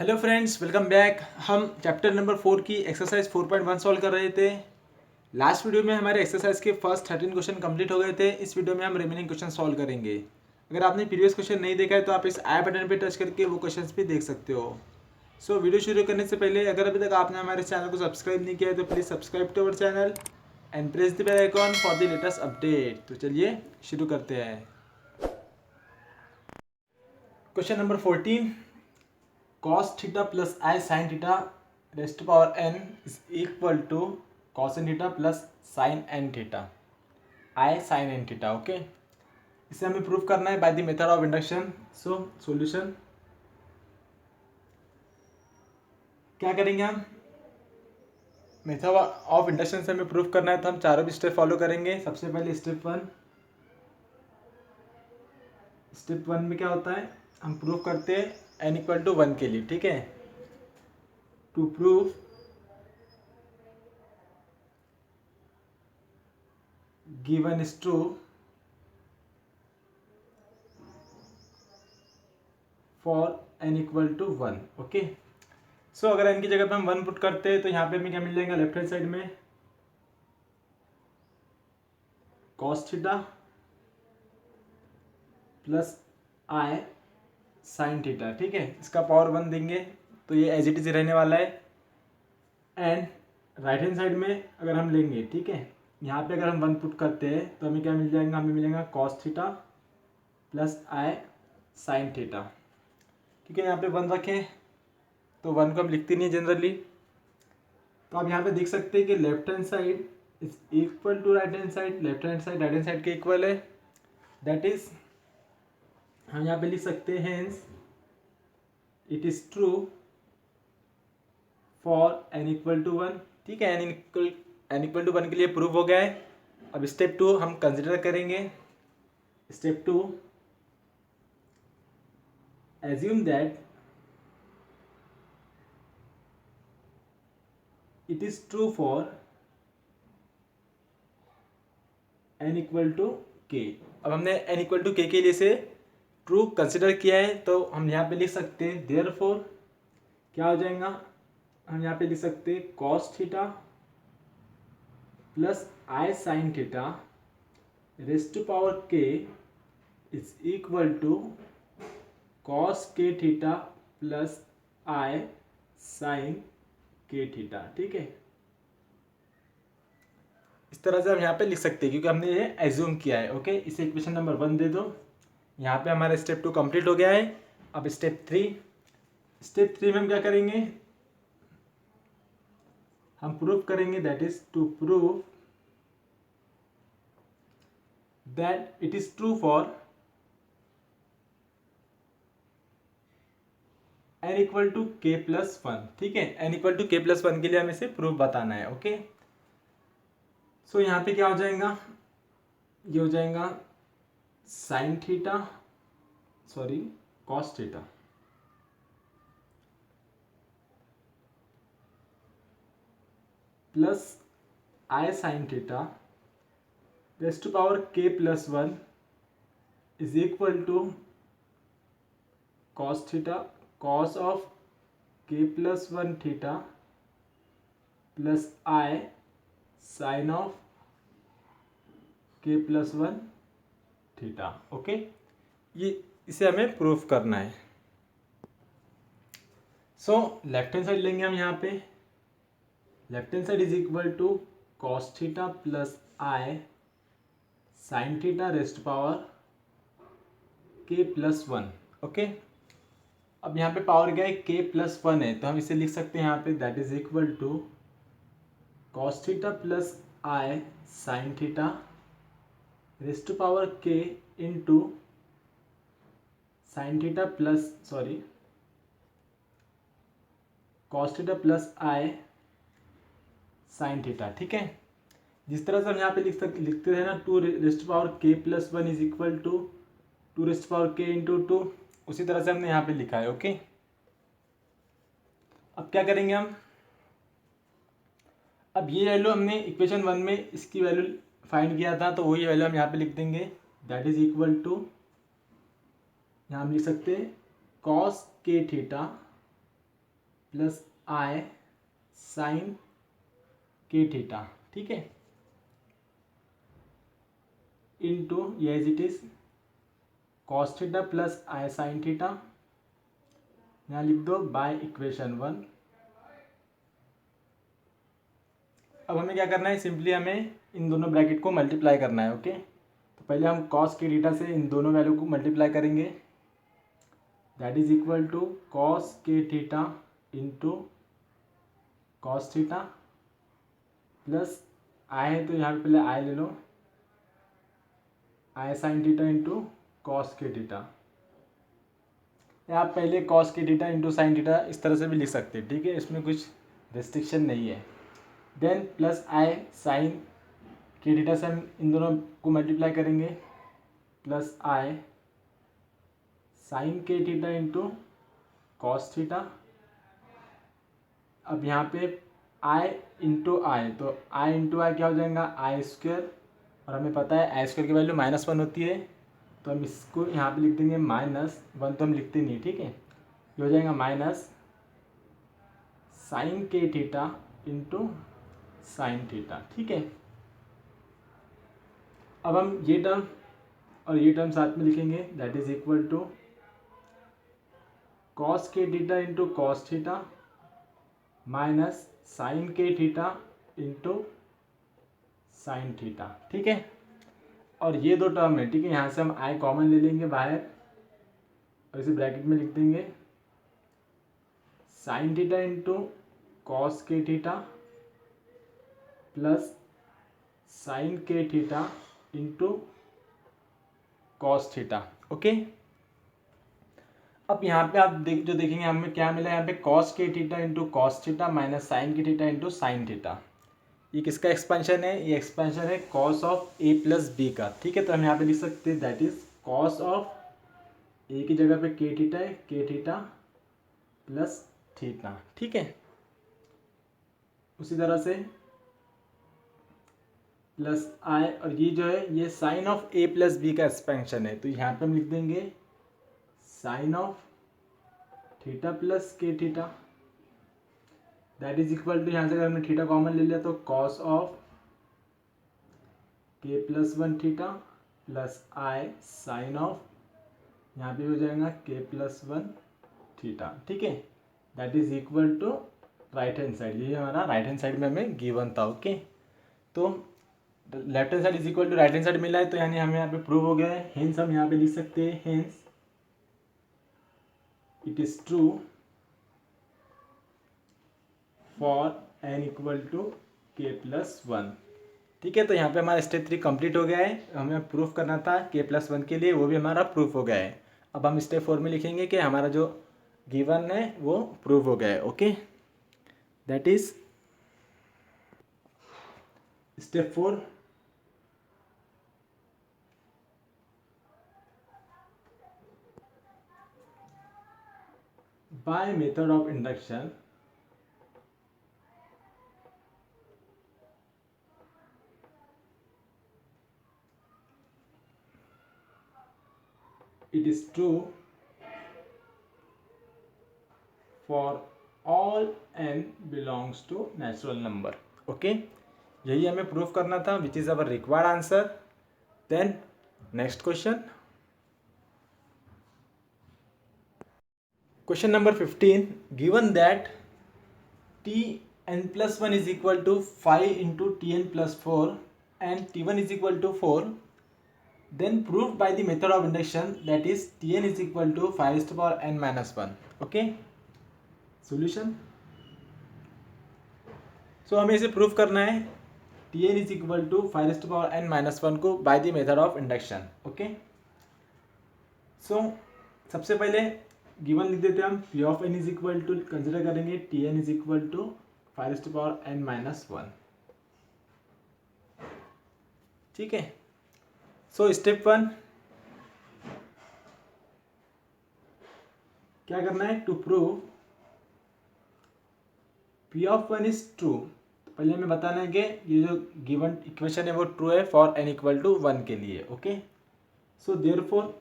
Hello friends, welcome back. हम chapter number 4 की exercise 4.1 solve कर रहे थे। लास्ट वीडियो में हमारे एक्सरसाइज के फर्स्ट 13 क्वेश्चन कंप्लीट हो गए थे। इस वीडियो में हम रिमेनिंग क्वेश्चन सॉल्व करेंगे। अगर आपने प्रीवियस क्वेश्चन नहीं देखा है तो आप इस आई बटन पर टच करके वो क्वेश्चन भी देख सकते हो। सो वीडियो शुरू करने से पहले अगर अभी तक आपने हमारे चैनल को सब्सक्राइब नहीं किया है तो please subscribe to our channel and press the bell icon for the latest update. तो चलिए शुरू करते हैं। Question number 14, cos theta plus i sine theta raised to power n is equal to cos n theta plus sine n theta i sine n theta. Okay, इसे हमें prove करना है by the method of induction. So solution क्या करेंगे हम? Method of induction से हमें prove करना है तो हम चारों भी स्टेप फॉलो करेंगे। सबसे पहले स्टेप वन में क्या होता है, हम प्रूव करते हैं n इक्वल टू 1 के लिए। ठीक है, to prove given is true for n equal to 1। Okay, so अगर n की जगह पे हम 1 पुट करते हैं तो यहाँ पे हमें क्या मिल जाएगा? लेफ्ट हैंड साइड में cos theta plus i sine theta. ठीक है, इसका पावर 1 देंगे तो ये एज इट इज रहने वाला है। एंड राइट हैंड साइड में अगर हम लेंगे, ठीक है, यहाँ पे अगर हम 1 पुट करते हैं तो हमें क्या मिल जाएगा? हमें मिलेगा cos theta plus i sine theta. ठीक है, यहाँ पे 1 रखें तो 1 को हम लिखते नहीं जनरली। तो आप यहाँ पे देख सकते हैं कि left hand side is equal to right hand side, left hand side right hand side के इक्वल है। दैट इज हम यहाँ पे लिख सकते हैं hence it is true for n equal to 1। ठीक है, n इक्वल टू 1 के लिए प्रूव हो गया है। अब स्टेप 2 हम कंसिडर करेंगे। Step 2, assume that it is true for n equal to k। अब हमने n इक्वल टू k के लिए से ट्रू कंसिडर किया है तो हम यहाँ पे लिख सकते हैं देयरफॉर क्या हो जाएगा? हम यहाँ पे लिख सकते हैं cos theta plus i sine theta raised to power k is equal to cos k theta plus i sine k theta. ठीक है, इस तरह से हम यहाँ पे लिख सकते हैं क्योंकि हमने ये एज्यूम किया है। ओके, इसे इक्वेशन नंबर 1 दे दो। यहाँ पे हमारा स्टेप 2 कंप्लीट हो गया है। अब स्टेप 3 में हम क्या करेंगे? हम प्रूव करेंगे, that is to prove that it is true for n equal to k plus 1। ठीक है, n equal to k plus 1 के लिए हमें इसे प्रूव बताना है। ओके, सो यहाँ पे क्या हो जाएगा? ये हो जाएगा sine theta sorry cos theta plus i sine theta raised to power k plus 1 is equal to cos theta cos of k plus 1 theta plus i sine of k plus 1 theta. Okay, ये इसे हमें proof करना है। So left hand side लेंगे हम। यहाँ पे left hand side is equal to cos theta plus i sine theta raised power k plus 1। Okay, अब यहाँ पे पावर क्या है? k प्लस 1 है तो हम इसे लिख सकते हैं यहाँ पे that is equal to cos theta plus i sine theta raised to power k into sine theta plus cos theta plus i sine theta. ठीक है, जिस तरह से हम यहाँ पे लिखते थे ना 2 raised power k plus 1 is equal to 2 raised power k into 2, उसी तरह से हमने यहाँ पे लिखा है। ओके, अब क्या करेंगे हम? अब ये वैल्यू हमने इक्वेशन 1 में इसकी वैल्यू फाइंड किया था तो वही वैल्यू हम यहाँ पे लिख देंगे। दैट इज इक्वल टू, यहाँ हम लिख सकते हैं cos k theta plus i sine के थीटा, ठीक है, इनटू ये as it is cos theta plus i sine theta, यहाँ लिख दो बाय इक्वेशन 1। अब हमें क्या करना है, सिंपली हमें इन दोनों ब्रैकेट को मल्टीप्लाई करना है। ओके, तो पहले हम कॉस के थीटा से इन दोनों वैल्यू को मल्टीप्लाई करेंगे, that is equal to cos के theta into cos theta plus i है तो यहाँ पे पहले आई ले लो, i sine theta into cos के थीटा, या आप पहले कॉस के थीटा इंटू साइन थीटा इस तरह से भी लिख सकते हैं, ठीक है, इसमें कुछ रिस्ट्रिक्शन नहीं है। देन प्लस आई साइन के थीटा से हम इन दोनों को मल्टीप्लाई करेंगे, प्लस आई साइन के थीटा इंटू कॉस थीटा। अब यहाँ पे आई इंटू आई, तो आई इंटू आई क्या हो जाएगा, आई स्क्वायर, और हमें पता है आई स्क्वायर की वैल्यू -1 होती है, तो हम इसको यहाँ पे लिख देंगे -1, तो हम लिखते नहीं, ठीक है, ये हो जाएगा माइनस साइन के थीटा इंटू साइन थीटा, ठीक है। अब हम ये टर्म और ये टर्म साथ में लिखेंगे, that is equal to cos के theta into cos theta minus sine के थीटा इंटू साइन थीटा, ठीक है। और ये दो टर्म है, ठीक है, यहाँ से हम आई कॉमन ले लेंगे बाहर और इसे ब्रैकेट में लिख देंगे साइन थीटा इंटू कॉस के थीटा प्लस साइन के theta into cos theta. Okay, अब यहाँ पे आप जो देखेंगे हमें क्या मिला, यहाँ पे कॉस के theta into cos theta minus sine के थीटा इंटू साइन थीटा। ये किसका एक्सपेंशन है, ये एक्सपेंशन है cos of A plus B का, ठीक है। तो हम यहाँ पे लिख सकते हैं दैट इज कॉस ऑफ ए की जगह पे के थीटा है, के थीटा प्लस थीटा, ठीक है। उसी तरह से प्लस आई, और ये जो है ये sine of A plus B का एक्सपेंशन है, तो यहाँ पे हम लिख देंगे sine of theta plus k theta, that is equal to, यहाँ से अगर हमने थीटा कॉमन ले लिया तो cos of k plus 1 theta plus i sine of, यहाँ पे हो जाएगा के प्लस 1 थीटा, ठीक है, that is equal to right hand side, ये हमारा राइट हैंड साइड में हमें गिवन था। ओके, तो left hand side is equal to right hand side मिला है, तो यानी हमें यहाँ पे प्रूव हो गया है। हेंस हम यहाँ पे लिख सकते हैं, hence it is true for n equal to k plus 1, ठीक है। तो यहाँ पे हमारा स्टेप 3 कंप्लीट हो गया है, हमें प्रूफ करना था के प्लस 1 के लिए, वो भी हमारा प्रूफ हो गया है। अब हम स्टेप 4 में लिखेंगे कि हमारा जो गिवन है वो प्रूफ हो गया है। Okay, that is step 4, by method of induction it is true for all n belongs to natural number। Okay, यही हमें प्रूफ करना था, which is our required answer. Then next question, question number 15, given that tn+1 is equal to 5 into tn+4 and t1 is equal to 4, then prove by the method of induction that is tn is equal to 5 raised to power n minus 1। okay, solution, so हमें इसे proof करना है tn is equal to 5 raised to power n minus 1 को by the method of induction। okay, so सबसे पहले given लिख देते हैं हम, P of n is equal to consider करेंगे T n is equal to 5 raised to power n minus 1, ठीक है। सो स्टेप 1 क्या करना है, to prove P of 1 is true, तो पहले हमें बताना है कि ये जो गिवन इक्वेशन है वो ट्रू है फॉर n इक्वल टू 1 के लिए। Okay, so therefore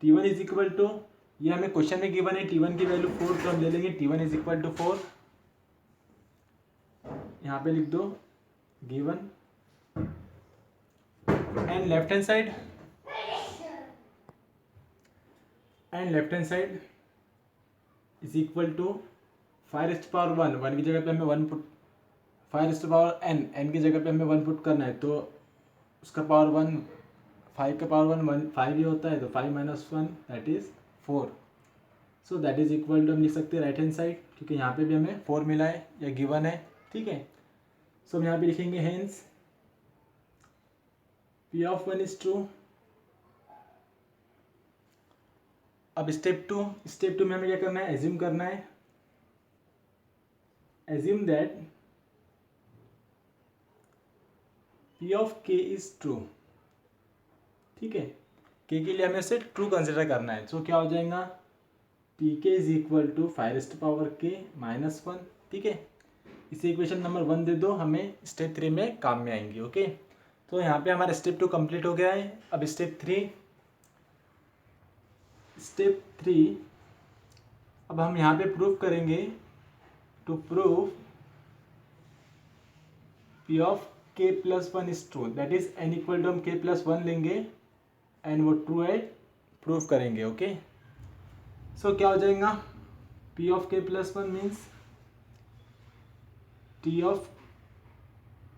T1 is equal to ये हमें क्वेश्चन में गिवन है T1 की वैल्यू 4, तो हम ले लेंगे T1 इज इक्वल टू 4। यहाँ पे लिख दो given, and left hand side is equal to 5 1 की जगह पे हमें 1 पुट, 5 n की जगह पे हमें 1 पुट करना है, तो उसका पावर 1, 5 का पावर 1 5 ही होता है, तो 5 minus 1 that is 4। So that is equal to हम लिख सकते हैं राइट हैंड साइड, क्योंकि यहाँ पे भी हमें 4 मिला है या गिवन है, ठीक है। सो हम यहाँ पे लिखेंगे hence P of 1 is true. अब स्टेप टू में हमें क्या करना है, एज्यूम करना है, assume that P of k is true, ठीक है। k के लिए हमें इसे ट्रू कंसिडर करना है, सो क्या हो जाएगा, पी के इज इक्वल टू 5 माइनस 1, ठीक है। इसे इक्वेशन नंबर 1 दे दो, हमें स्टेप 3 में काम में आएंगी, ओके। तो यहाँ पे हमारा स्टेप 2 कंप्लीट हो गया है। अब स्टेप 3 अब हम यहाँ पे प्रूव करेंगे, to prove P of k plus 1 is true, that is n equal to हम k प्लस 1 लेंगे एंड वो ट्रू है प्रूव करेंगे, ओके। सो क्या हो जाएगा, p of k plus 1 means t of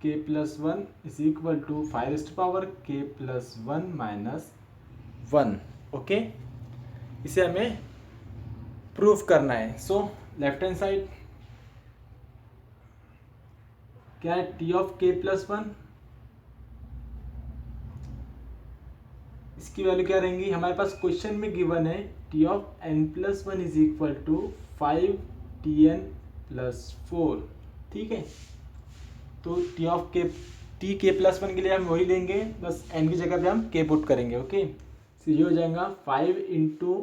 k plus 1 is equal to 5 k plus 1 minus 1, okay. इसे हमें प्रूफ करना है। सो लेफ्ट हैंड साइड क्या है, t ऑफ k प्लस 1, इसकी वैल्यू क्या रहेंगी, हमारे पास क्वेश्चन में गिवन है t of n plus 1 is equal to 5tn plus 4, ठीक है। तो t k प्लस 1 के लिए हम वही लेंगे, बस n की जगह पे हम k पुट करेंगे, ओके। तो ये हो जाएगा 5 into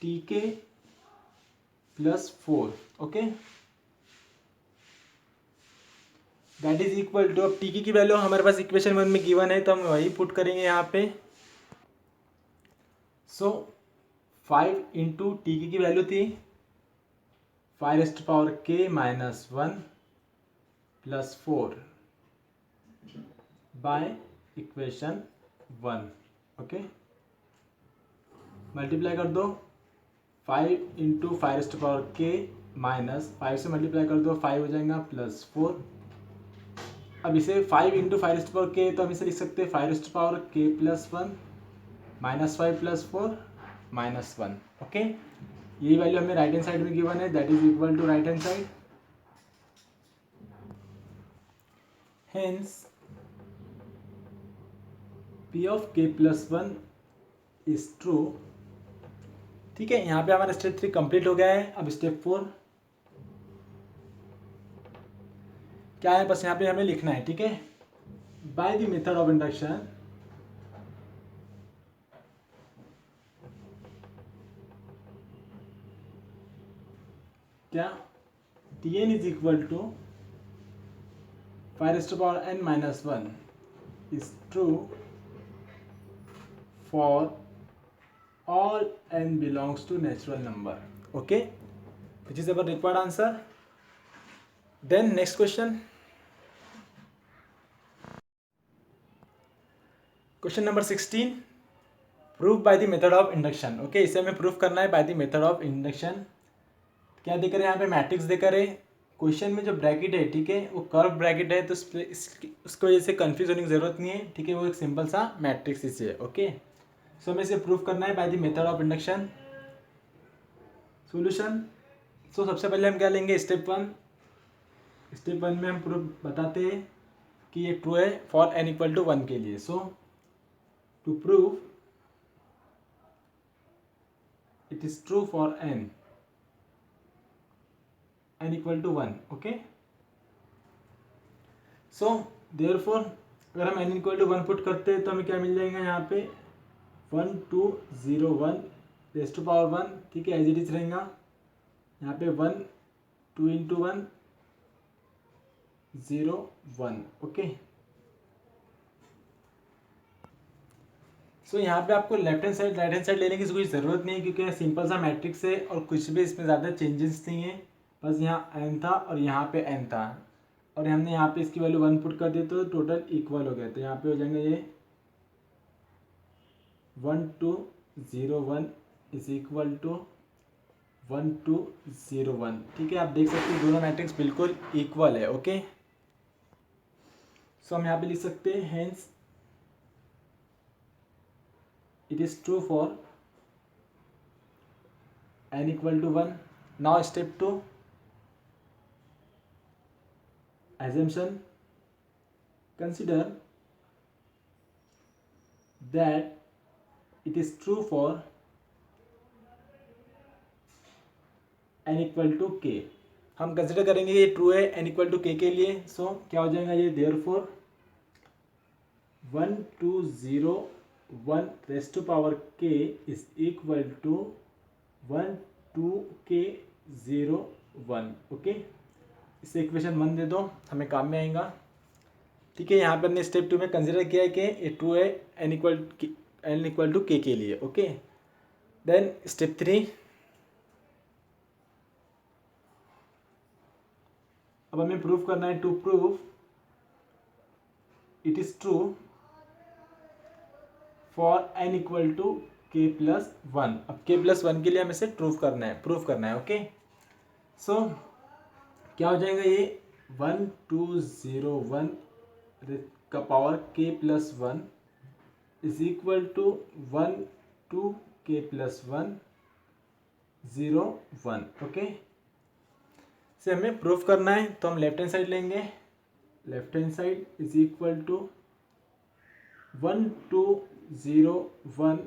T k plus 4, okay. That is equal to, अब टी की वैल्यू हमारे पास इक्वेशन 1 में गिवन है, तो हम वही पुट करेंगे यहाँ पे। सो 5 इंटू टी की वैल्यू थी 5 minus 1 plus 4 by equation 1, okay. Multiply कर दो 5 इंटू 5 माइनस 5 से मल्टीप्लाई कर दो 5 हो जाएगा प्लस 4। अब इसे 5 इंटू 5 तो हम इसे लिख सकते हैं 5 plus 1 minus 5 plus 4 minus 1, okay. यही वैल्यू हमें राइट हैंड साइड में गिवन है, that is equal to right hand side, hence p of k plus 1 is true, ठीक है। यहाँ पे हमारा स्टेप 3 कंप्लीट हो गया है। अब स्टेप 4 क्या है, बस यहाँ पे हमें लिखना है, ठीक है। By the method of induction क्या Tn is equal to 5n minus 1 is true for all n belongs to natural number, okay, which is our required answer. Then next question number 16, proof by the method of induction, okay। इसे हमें proof करना है by the method of induction। क्या देख रहे हैं यहाँ पे, मैट्रिक्स देख रहे हैं, क्वेश्चन में जो ब्रैकेट है, ठीक है, वो कर्व ब्रैकेट है, तो उसकी वजह से कंफ्यूज होने की जरूरत नहीं है, ठीक है। वो एक सिंपल सा मैट्रिक्स इसे है, ओके। सो हमें इसे प्रूफ करना है by the method of induction. Solution, so सबसे पहले हम क्या लेंगे, स्टेप 1 में हम प्रूफ बताते हैं कि ये ट्रू है फॉर n इक्वल टू 1 के लिए। So to prove it is true for n equal to 1, okay. So therefore अगर हम n इक्वल टू 1 पुट करते हैं तो हमें क्या मिल जाएगा, यहाँ पे 1 2 0 1 रेज़ टू पावर 1, ठीक है, एज इट इज रहेगा। यहाँ पे 1 2 इंटू 1 0 1, ओके। सो यहाँ पे आपको left hand side right hand side लेने की कोई ज़रूरत नहीं है, क्योंकि सिंपल सा मैट्रिक्स है और कुछ भी इसमें ज़्यादा चेंजेस नहीं है। बस यहाँ n था और यहाँ पे n था, और हमने यहाँ पे इसकी वैल्यू 1 पुट कर दी तो टोटल इक्वल हो गया। तो यहाँ पे हो जाएंगे ये 1 2 0 1 इज इक्वल टू 1 2 0 1। ठीक है, आप देख सकते हैं दोनों मैट्रिक्स बिल्कुल इक्वल है। ओके, सो हम यहाँ पे लिख सकते हैं hence it is true for n equal to 1. Now step 2, assumption. Consider that it is true for n equal to k. हम कंसिडर करेंगे ये ट्रू है n इक्वल टू k के लिए। सो क्या हो जाएगा ये, therefore 1 2 0 1 raised to power k is equal to 1 2 k 0 1। Okay, इसे इक्वेशन 1 दे दो, हमें काम में आएगा। ठीक है, यहाँ पे हमने स्टेप 2 में कंसिडर किया है कि ये ट्रू है n इक्वल टू k के लिए। ओके, देन स्टेप 3, अब हमें प्रूफ करना है। To prove it is true for n equal to k plus 1। अब k प्लस 1 के लिए हमें इसे प्रूफ करना है। ओके, सो क्या हो जाएगा ये 1 2 0 1 का power k plus 1 is equal to 1 2 k plus 1 0 1। Okay, से हमें प्रूफ करना है तो हम लेफ्ट हैंड साइड लेंगे। Left hand side is equal to 1 2 0 1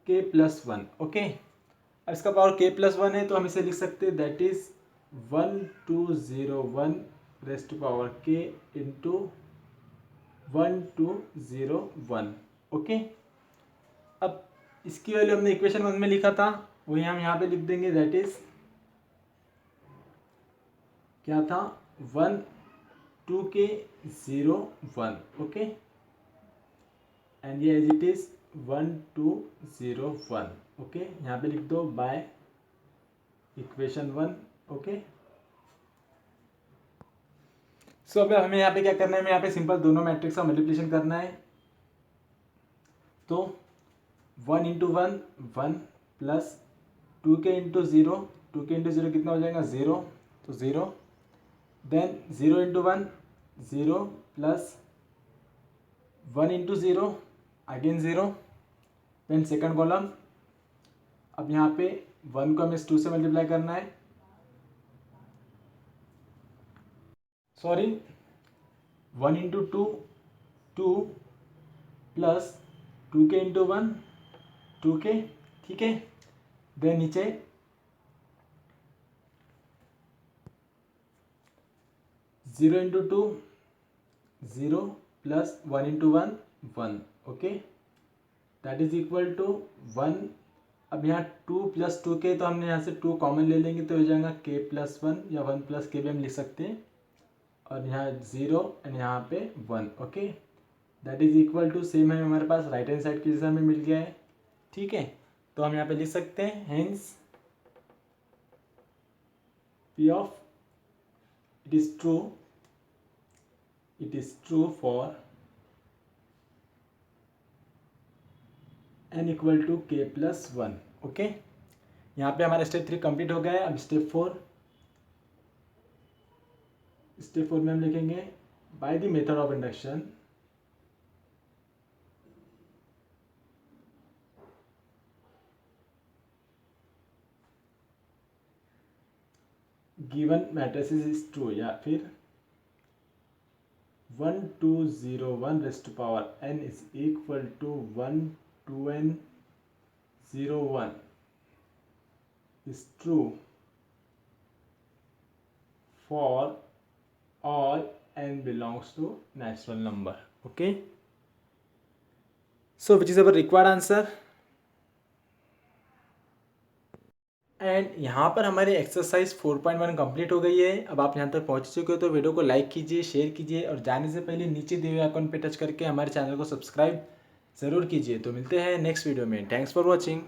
k plus 1। Okay, अब इसका पावर k प्लस 1 है तो हम इसे लिख सकते हैं that is 1 2 0 1 raised to power k into 1 2 0 1। Okay, अब इसकी वैल्यू हमने इक्वेशन 1 में लिखा था वही हम यहाँ पे लिख देंगे, दैट इज क्या था 1 2 k 0 1। ओके, एंड ये एज इट इज 1 2 0 1। ओके, यहाँ पे लिख दो बाय इक्वेशन 1। ओके, सो अब हमें यहाँ पे क्या करना है, हमें यहाँ पे सिंपल दोनों मैट्रिक्स का मल्टीप्लिकेशन करना है। तो 1 into 1 1 plus 2k into 0 2k into 0 कितना हो जाएगा 0, तो 0। Then 0 into 1 0 plus 1 into 0 again 0। Then second column, अब यहाँ पे 1 को हमें 2 से मल्टीप्लाई करना है, sorry 1 into 2 2 plus 2k into 1 2k। ठीक है, देन नीचे 0 into 2 0 plus 1 into 1 1। Okay, that is equal to 1। अब यहाँ 2 प्लस 2k तो हमने यहाँ से 2 कॉमन ले लेंगे तो हो जाएगा k प्लस 1 या 1 प्लस k भी हम लिख सकते हैं, और यहाँ 0 एंड यहाँ पे 1। Okay, that is equal to same है हमारे पास राइट हैंड साइड की जैसा हमें मिल गया है। ठीक है, तो हम यहाँ पे लिख सकते हैं hence p of it is true for n equal to k plus 1। Okay, यहाँ पे हमारा स्टेप 3 कंप्लीट हो गया है। अब स्टेप 4 में हम लिखेंगे by the method of induction given matrices is true, या फिर 1 2 0 1 raised to power n is equal to 1 2n 0 1 is true for all n belongs to natural number. Okay, so which is our required answer, and यहाँ पर हमारी exercise 4.1 complete हो गई है। अब आप यहाँ तक पहुँच चुके हो तो वीडियो को लाइक कीजिए, शेयर कीजिए, और जाने से पहले नीचे दिए हुए आइकन पे टच करके हमारे चैनल को सब्सक्राइब ज़रूर कीजिए। तो मिलते हैं नेक्स्ट वीडियो में। Thanks for watching.